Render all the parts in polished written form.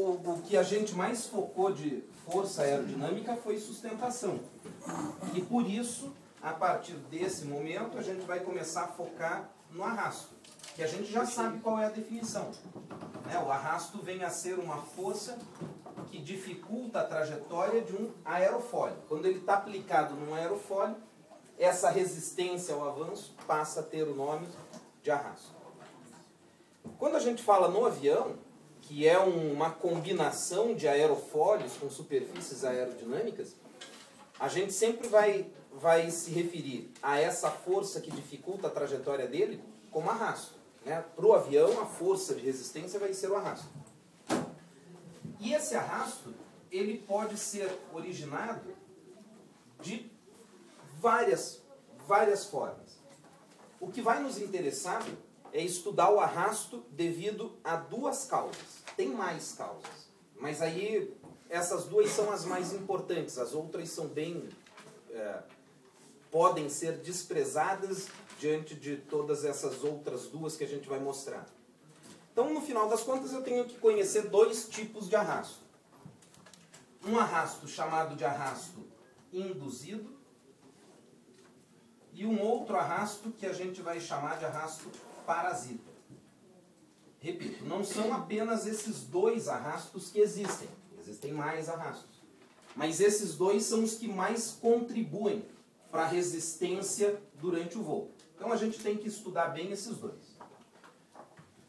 o que a gente mais focou de força aerodinâmica foi sustentação. E por isso, a partir desse momento, a gente vai começar a focar no arrasto, que a gente já sabe qual é a definição. O arrasto vem a ser uma força que dificulta a trajetória de um aerofólio. Quando ele está aplicado num aerofólio, essa resistência ao avanço passa a ter o nome de arrasto. Quando a gente fala no avião, que é uma combinação de aerofólios com superfícies aerodinâmicas, a gente sempre vai se referir a essa força que dificulta a trajetória dele como arrasto. Para o avião, a força de resistência vai ser o arrasto. E esse arrasto, ele pode ser originado de várias formas. O que vai nos interessar é estudar o arrasto devido a duas causas. Tem mais causas, mas aí essas duas são as mais importantes. As outras são podem ser desprezadas diante de todas essas outras duas que a gente vai mostrar. Então, no final das contas, eu tenho que conhecer dois tipos de arrasto. Um arrasto chamado de arrasto induzido e um outro arrasto que a gente vai chamar de arrasto parasita. Repito, não são apenas esses dois arrastos que existem. Existem mais arrastos. Mas esses dois são os que mais contribuem para a resistência durante o voo. Então a gente tem que estudar bem esses dois.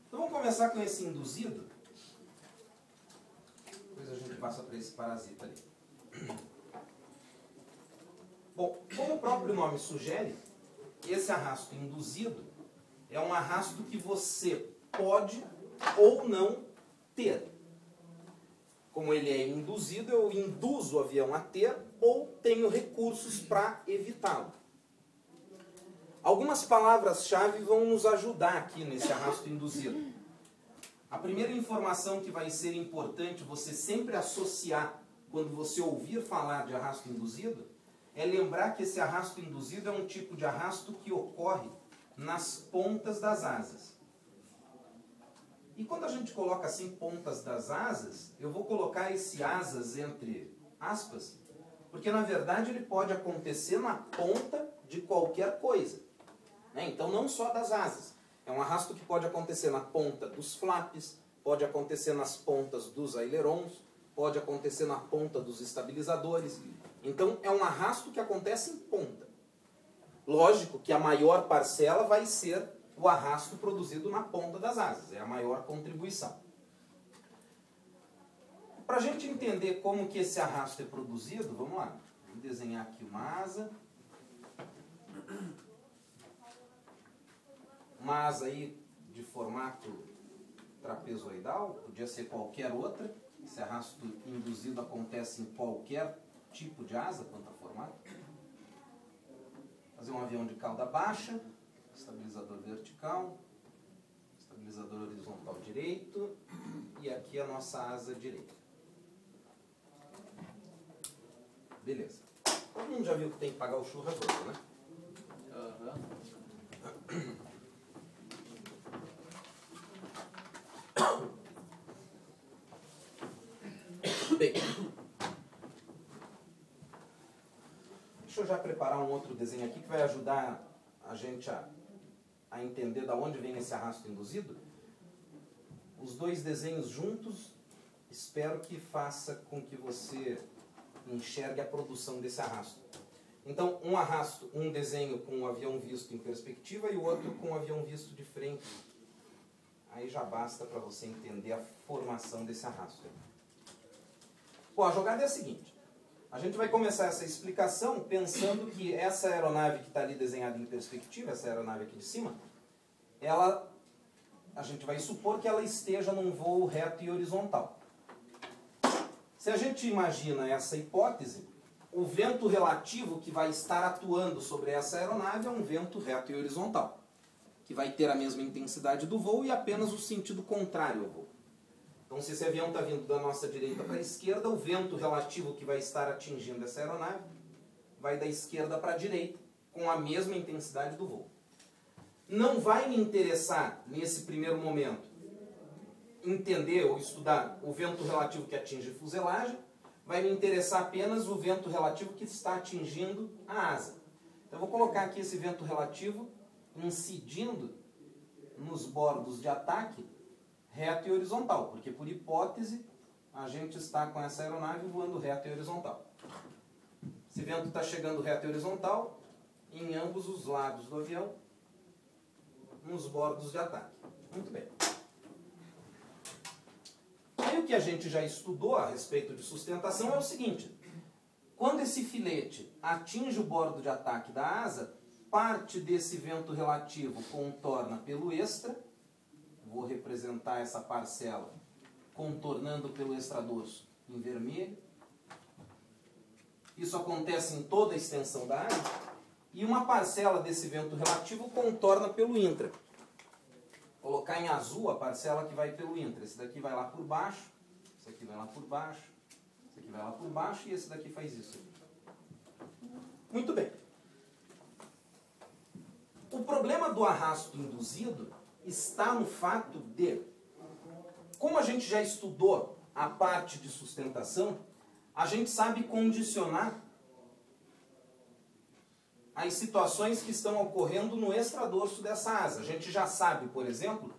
Então vamos começar com esse induzido. Depois a gente passa para esse parasita ali. Bom, como o próprio nome sugere, esse arrasto induzido é um arrasto que você pode ou não ter. Como ele é induzido, eu induzo o avião a ter ou tenho recursos para evitá-lo. Algumas palavras-chave vão nos ajudar aqui nesse arrasto induzido. A primeira informação que vai ser importante você sempre associar quando você ouvir falar de arrasto induzido é lembrar que esse arrasto induzido é um tipo de arrasto que ocorre nas pontas das asas. E quando a gente coloca assim pontas das asas, eu vou colocar esse asas entre aspas, porque na verdade ele pode acontecer na ponta de qualquer coisa. Então não só das asas. É um arrasto que pode acontecer na ponta dos flaps, pode acontecer nas pontas dos ailerons, pode acontecer na ponta dos estabilizadores. Então é um arrasto que acontece em ponta. Lógico que a maior parcela vai ser o arrasto produzido na ponta das asas. É a maior contribuição. Para a gente entender como que esse arrasto é produzido, vamos lá. Vou desenhar aqui uma asa. Uma asa aí de formato trapezoidal, podia ser qualquer outra. Esse arrasto induzido acontece em qualquer tipo de asa, quanto a formato. Fazer um avião de cauda baixa, estabilizador vertical, estabilizador horizontal direito e aqui a nossa asa direita. Beleza. Todo mundo já viu que tem que pagar o churras hoje, né? Bem, deixa eu já preparar um outro desenho aqui que vai ajudar a gente a entender de onde vem esse arrasto induzido. Os dois desenhos juntos, espero que faça com que você enxergue a produção desse arrasto. Então, um arrasto, um desenho com um avião visto em perspectiva e o outro com um avião visto de frente. Aí já basta para você entender a formação desse arrasto. Bom, a jogada é a seguinte. A gente vai começar essa explicação pensando que essa aeronave que está ali desenhada em perspectiva, essa aeronave aqui de cima, a gente vai supor que ela esteja num voo reto e horizontal. Se a gente imagina essa hipótese, o vento relativo que vai estar atuando sobre essa aeronave é um vento reto e horizontal, que vai ter a mesma intensidade do voo e apenas o sentido contrário ao voo. Então, se esse avião está vindo da nossa direita para a esquerda, o vento relativo que vai estar atingindo essa aeronave vai da esquerda para a direita, com a mesma intensidade do voo. Não vai me interessar, nesse primeiro momento, entender ou estudar o vento relativo que atinge a fuselagem, vai me interessar apenas o vento relativo que está atingindo a asa. Então eu vou colocar aqui esse vento relativo incidindo nos bordos de ataque reto e horizontal, porque por hipótese a gente está com essa aeronave voando reto e horizontal. Esse vento está chegando reto e horizontal em ambos os lados do avião, nos bordos de ataque. Muito bem. Aí o que a gente já estudou a respeito de sustentação é o seguinte: quando esse filete atinge o bordo de ataque da asa, parte desse vento relativo contorna pelo extra. Vou representar essa parcela contornando pelo extradorso em vermelho. Isso acontece em toda a extensão da asa. E uma parcela desse vento relativo contorna pelo intra. Vou colocar em azul a parcela que vai pelo intra. Esse daqui vai lá por baixo, esse aqui vai lá por baixo, esse aqui vai lá por baixo e esse daqui faz isso. Muito bem. O problema do arrasto induzido está no fato de, como a gente já estudou a parte de sustentação, a gente sabe condicionar as situações que estão ocorrendo no extradorso dessa asa. A gente já sabe, por exemplo,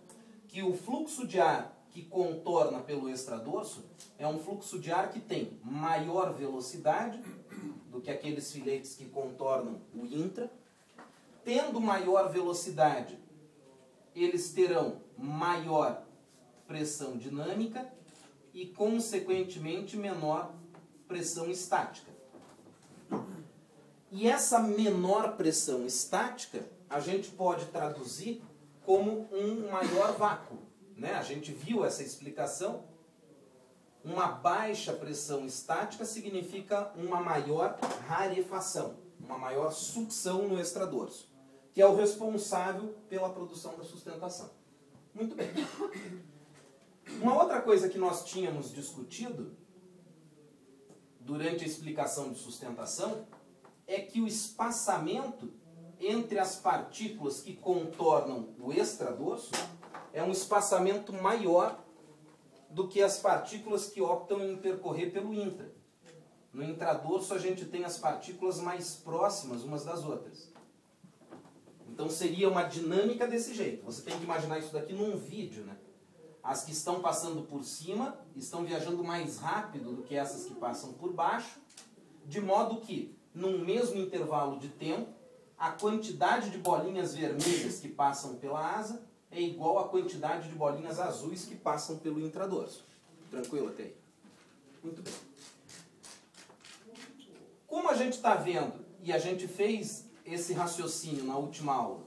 que o fluxo de ar que contorna pelo extradorso é um fluxo de ar que tem maior velocidade do que aqueles filetes que contornam o intra. Tendo maior velocidade, eles terão maior pressão dinâmica e, consequentemente, menor pressão estática. E essa menor pressão estática a gente pode traduzir como um maior vácuo, né? A gente viu essa explicação. Uma baixa pressão estática significa uma maior rarefação, uma maior sucção no extradorso, que é o responsável pela produção da sustentação. Muito bem. Uma outra coisa que nós tínhamos discutido durante a explicação de sustentação é que o espaçamento entre as partículas que contornam o extradorso é um espaçamento maior do que as partículas que optam em percorrer pelo intra. No intradorso a gente tem as partículas mais próximas umas das outras. Então seria uma dinâmica desse jeito. Você tem que imaginar isso daqui num vídeo, né? As que estão passando por cima estão viajando mais rápido do que essas que passam por baixo, de modo que, num mesmo intervalo de tempo, a quantidade de bolinhas vermelhas que passam pela asa é igual à quantidade de bolinhas azuis que passam pelo intradorso. Tranquilo até aí? Muito bem. Como a gente está vendo, e a gente fez esse raciocínio na última aula,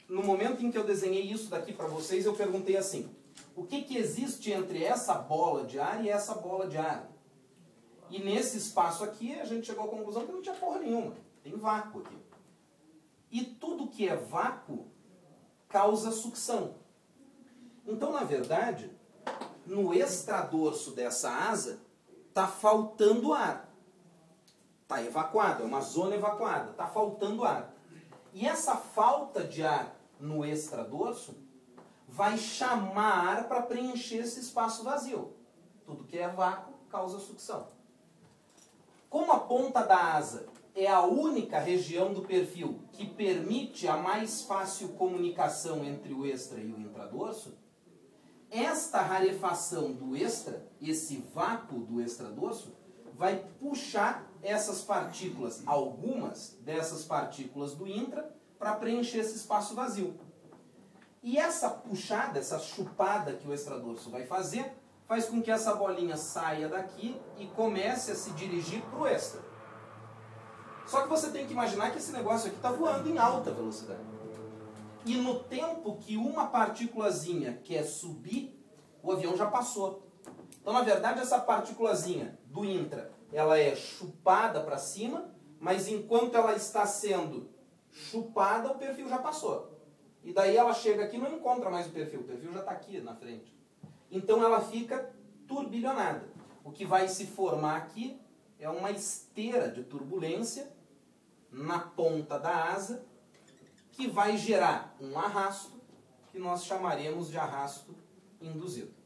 no momento em que eu desenhei isso daqui para vocês, eu perguntei assim: o que existe entre essa bola de ar e essa bola de ar? E nesse espaço aqui, a gente chegou à conclusão que não tinha porra nenhuma. Tem vácuo aqui. E tudo que é vácuo causa sucção. Então, na verdade, no extradorso dessa asa, está faltando ar. Está evacuado, é uma zona evacuada, está faltando ar. E essa falta de ar no extradorso vai chamar ar para preencher esse espaço vazio. Tudo que é vácuo causa sucção. Como a ponta da asa é a única região do perfil que permite a mais fácil comunicação entre o extra e o intradorso, esta rarefação do extra, esse vácuo do extradorso, vai puxar essas partículas, algumas dessas partículas do intra, para preencher esse espaço vazio. E essa puxada, essa chupada que o extradorso vai fazer, faz com que essa bolinha saia daqui e comece a se dirigir para o extra. Só que você tem que imaginar que esse negócio aqui está voando em alta velocidade. E no tempo que uma partículazinha quer subir, o avião já passou. Então, na verdade, essa partículazinha do intra, ela é chupada para cima, mas enquanto ela está sendo chupada, o perfil já passou. E daí ela chega aqui e não encontra mais o perfil já está aqui na frente. Então ela fica turbilhonada. O que vai se formar aqui é uma esteira de turbulência na ponta da asa, que vai gerar um arrasto, que nós chamaremos de arrasto induzido.